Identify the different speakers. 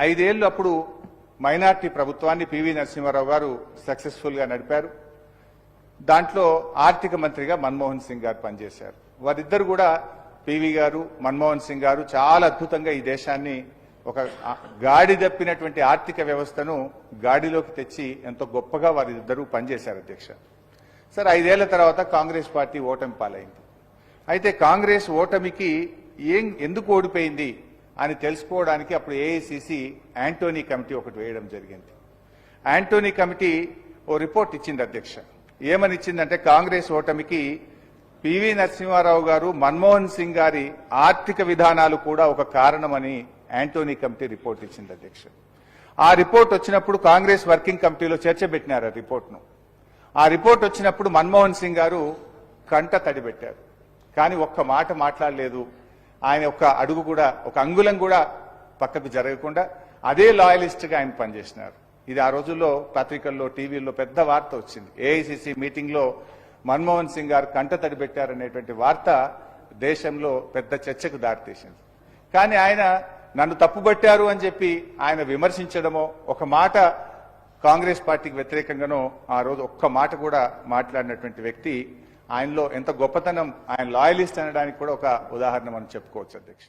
Speaker 1: 5 ఏళ్లు అప్పుడు మైనార్టీ ప్రభుత్వాన్ని పివి నరసింహారావు గారు సక్సెస్ఫుల్ గా నడిపారు. దాంట్లో ఆర్థిక మంత్రిగా మన్మోహన్ సింగ్ గారు పనిచేశారు. వారిద్దరు కూడా పివి గారు, మన్మోహన్ సింగ్ గారు చాలా అద్భుతంగా ఈ దేశాన్ని ఒక గాడి తప్పినటువంటి ఆర్థిక వ్యవస్థను గాడిలోకి తెచ్చి ఎంతో గొప్పగా వారిద్దరూ పనిచేశారు అధ్యక్ష. సరే 5 ఏళ్ల తర్వాత కాంగ్రెస్ పార్టీ ఓటమి పాలైంది. అయితే కాంగ్రెస్ ఓటమికి ఎందుకు ఓడిపోయింది అని తెలుసుకోవడానికి అప్పుడు ఏఐసిసి యాంటోనీ కమిటీ ఒకటి వేయడం జరిగింది. యాంటోనీ కమిటీ ఓ రిపోర్ట్ ఇచ్చింది అధ్యక్ష. ఏమని ఇచ్చిందంటే కాంగ్రెస్ ఓటమికి పివి నరసింహారావు గారు, మన్మోహన్ సింగ్ గారి ఆర్థిక విధానాలు కూడా ఒక కారణమని యాంటోనీ కమిటీ రిపోర్ట్ ఇచ్చింది అధ్యక్ష. ఆ రిపోర్ట్ వచ్చినప్పుడు కాంగ్రెస్ వర్కింగ్ కమిటీలో చర్చ పెట్టినారు ఆ రిపోర్ట్ను. ఆ రిపోర్ట్ వచ్చినప్పుడు మన్మోహన్ సింగ్ గారు కంట తడిపెట్టారు. కానీ ఒక్క మాట మాట్లాడలేదు. ఆయన ఒక్క అడుగు కూడా, ఒక అంగుళం కూడా పక్కకు జరగకుండా అదే లాయలిస్ట్గా ఆయన పనిచేసినారు. ఇది ఆ రోజుల్లో పత్రికల్లో, టీవీల్లో పెద్ద వార్త వచ్చింది. ఏఐసిసి మీటింగ్లో మన్మోహన్ సింగ్ గారు కంట తడిపెట్టారనేటువంటి వార్త దేశంలో పెద్ద చర్చకు దారితీసింది. కానీ ఆయన నన్ను తప్పుబట్టారు అని చెప్పి ఆయన విమర్శించడమో, ఒక మాట కాంగ్రెస్ పార్టీకి వ్యతిరేకంగానో ఆ రోజు ఒక్క మాట కూడా మాట్లాడినటువంటి వ్యక్తి, ఆయనలో ఎంత గొప్పతనం, ఆయన లాయలిస్ట్ అనడానికి కూడా ఒక ఉదాహరణ మనం చెప్పుకోవచ్చు అధ్యక్ష.